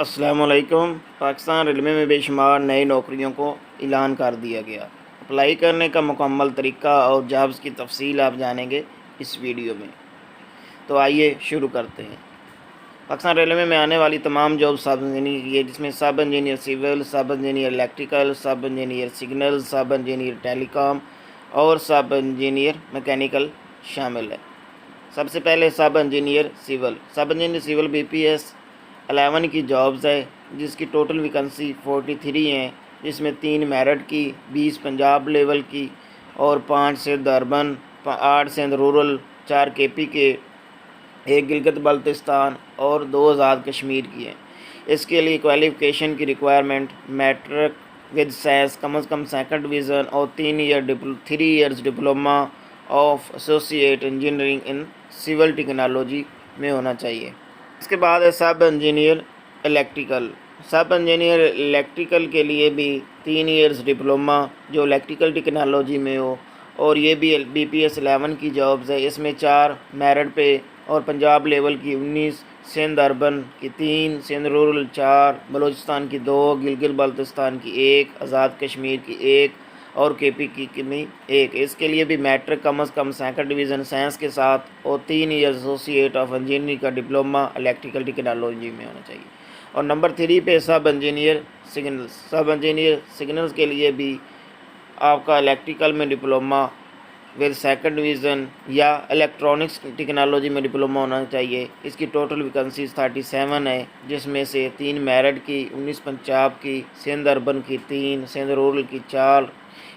السلام علیکم۔ پاکستان ریلوے میں بے شمار نئی نوکریوں کو اعلان کر دیا گیا۔ اپلائی کرنے کا مکمل طریقہ اور جابز کی تفصیل آپ جانیں گے اس ویڈیو میں، تو آئیے شروع کرتے ہیں۔ پاکستان ریلوے میں آنے والی تمام جاب سب انجینئر کی ہے، جس میں sub engineer civil, sub engineer electrical, sub engineer signal, sub engineer telecom اور سب انجینئر میکینیکل شامل ہے۔ سب سے پہلے sub engineer civil B P S 11 کی جابز ہے، جس کی ٹوٹل ویکنسی 43 ہیں، جس میں 3 میرٹ کی، 20 پنجاب لیول کی اور 5 سندھ اربن، 8 سندھ رورل، 4 کے پی کے، 1 گلگت بلتستان اور 2 آزاد کشمیر کی ہیں۔ اس کے لیے کوالیفیکیشن کی ریکوائرمنٹ میٹرک ود سائنس کم از کم 2nd ڈویژن اور 3 years diploma of associate engineering in civil technology میں ہونا چاہیے۔ اس کے بعد ہے سب انجینئر الیکٹریکل کے لیے بھی 3 ایئرز ڈپلوما جو الیکٹریکل ٹیکنالوجی میں ہو، اور یہ بھی بی پی ایس 11 کی جابز ہے۔ اس میں 4 میرٹ پہ اور پنجاب لیول کی 19، سندھ اربن کی 3، سندھ رورل 4، بلوچستان کی 2، گلگت بلتستان کی 1، آزاد کشمیر کی 1 اور کے پی کی 1۔ اس کے لیے بھی میٹرک کم از کم 2nd ڈویژن سائنس کے ساتھ اور 3 ایئرز ایسوسیٹ آف انجینئرنگ کا ڈپلوما الیکٹریکل ٹیکنالوجی میں ہونا چاہیے۔ اور نمبر 3 پہ سب انجینئر سگنلز کے لیے بھی آپ کا الیکٹریکل میں ڈپلوما ود 2nd ڈویژن یا الیکٹرانکس ٹیکنالوجی میں ڈپلوما ہونا چاہیے۔ اس کی ٹوٹل ویکنسیز 37 ہے، جس میں سے 3 میرٹ کی، 19 پنجاب کی، سندھ اربن کی 3، سندھ رورل کی 4،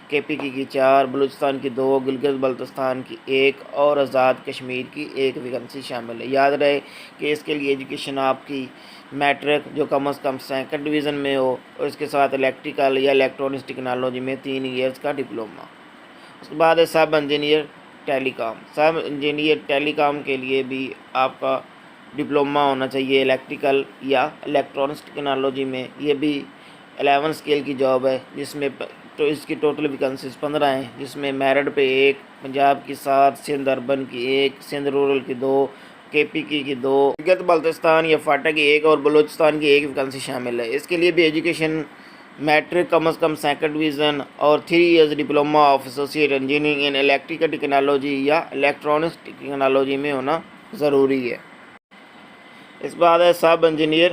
کے پی کی 4، بلوچستان کی 2، گلگت بلتستان کی 1 اور آزاد کشمیر کی 1 ویکنسی شامل ہے۔ یاد رہے کہ اس کے لیے ایجوکیشن آپ کی میٹرک جو کم از کم 2nd ڈویژن میں ہو، اور اس کے ساتھ الیکٹریکل یا الیکٹرانکس ٹیکنالوجی میں 3 ایئرز کا ڈپلوما۔ اس کے بعد ہے سب انجینئر ٹیلی کام کے لیے بھی آپ کا ڈپلوما ہونا چاہیے الیکٹریکل یا الیکٹرانکس ٹیکنالوجی میں۔ یہ بھی 11 اسکیل کی جاب ہے، جس میں تو اس کی ٹوٹل ویکنسیز 15 ہیں، جس میں میرٹ پہ 1، پنجاب کی 7، سندھ اربن کی 1، سندھ رورل کی 2، کے پی کی 2، گلگت بلتستان یا فاٹا کی 1 اور بلوچستان کی 1 ویکنسی شامل ہے۔ اس کے لیے بھی ایجوکیشن میٹرک کم از کم 2nd ڈویژن اور 3 years diploma of associate engineering in electrical technology یا الیکٹرانکس ٹیکنالوجی میں ہونا ضروری ہے۔ اس بعد ہے سب انجینئر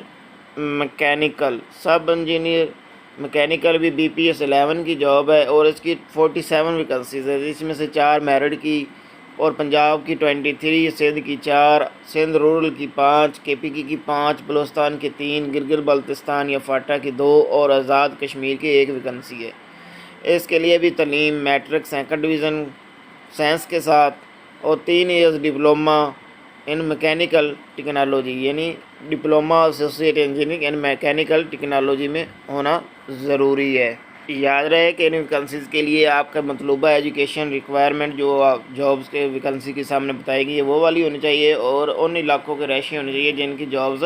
میکینیکل بھی بی پی ایس 11 کی جاب ہے، اور اس کی 47 ویکنسیز ہے، جس میں سے 4 میرٹ کی اور پنجاب کی 23، سندھ کی 4، سندھ رورل کی 5، کے پی کی 5، بلوچستان کی 3، گلگت بلتستان یا فاٹا کی 2 اور آزاد کشمیر کی 1 ویکنسی ہے۔ اس کے لیے بھی تعلیم میٹرک 2nd ڈویژن سائنس کے ساتھ اور 3 years diploma in mechanical technology, یعنی ڈپلوما ایسوسیٹ انجینئرنگ ان میکینیکل ٹیکنالوجی میں ہونا ضروری ہے۔ یاد رہے کہ ان ویکنسیز کے لیے آپ کا مطلوبہ ایجوکیشن ریکوائرمنٹ جو جابز کے ویکنسی کے سامنے بتائی گئی ہے وہ والی ہونی چاہیے، اور ان علاقوں کے رہائشی ہونی چاہیے جن کی جابز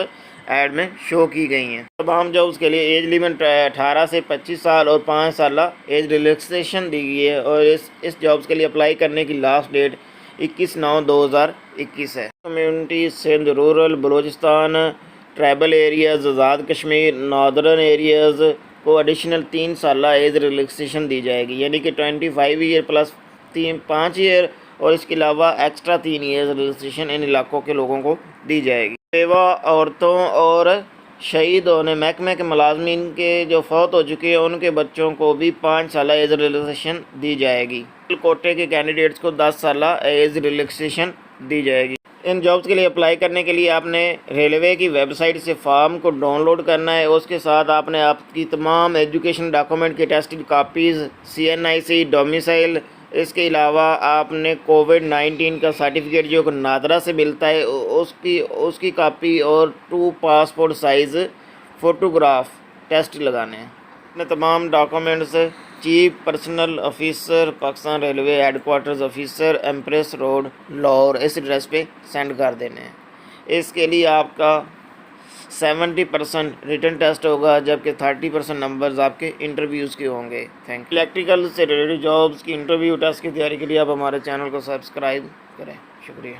ایڈ میں شو کی گئی ہیں۔ تمام جابز کے لیے ایج لیمٹ 18 سے 25 سال اور 5 سالہ ایج ریلیکسیشن دی گئی ہے، اور اس جابز کے لیے اپلائی کرنے کی لاسٹ ڈیٹ 21/9/2021 ہے۔ Community Sindh rural, Balochistan, tribal areas, Azad Kashmir, northern areas کو ایڈیشنل 3 سالہ ایج ریلیکسیشن دی جائے گی، یعنی کہ 25 ایئر پلس 5 ایئر، اور اس کے علاوہ ایکسٹرا 3 ایئر ریلیکسیشن ان علاقوں کے لوگوں کو دی جائے گی۔ بیوہ عورتوں اور شہید ہونے محکمے کے ملازمین کے جو فوت ہو چکے ہیں ان کے بچوں کو بھی 5 سالہ ایج ریلیکسیشن دی جائے گی۔ کوٹے کے کینڈیڈیٹس کو 10 سالہ ایج ریلیکسیشن دی جائے گی۔ ان جابز کے لیے اپلائی کرنے کے لیے آپ نے ریلوے کی ویب سائٹ سے فارم کو ڈاؤن لوڈ کرنا ہے، اس کے ساتھ آپ نے آپ کی تمام ایجوکیشن ڈاکومنٹ کی ٹیسٹڈ کاپیز، CNIC ڈومیسائل، اس کے علاوہ آپ نے کووڈ-19 کا سرٹیفکیٹ جو نادرا سے ملتا ہے اس کی کاپی اور 2 پاسپورٹ سائز فوٹوگراف ٹیسٹ لگانے ہیں۔ اپنے تمام documents chief personnel officer Pakistan railway headquarters officer Empress road Lahore اس ایڈریس پہ سینڈ کر دینے ہیں۔ اس کے لیے آپ کا 70% ریٹن ٹیسٹ ہوگا، جبکہ 30% نمبرز آپ کے انٹرویوز کے ہوں گے۔ Thank you. الیکٹریکل سے ریلیٹڈ جابز کی انٹرویو ٹیسٹ کی تیاری کے لیے آپ ہمارے چینل کو سبسکرائب کریں۔ شکریہ۔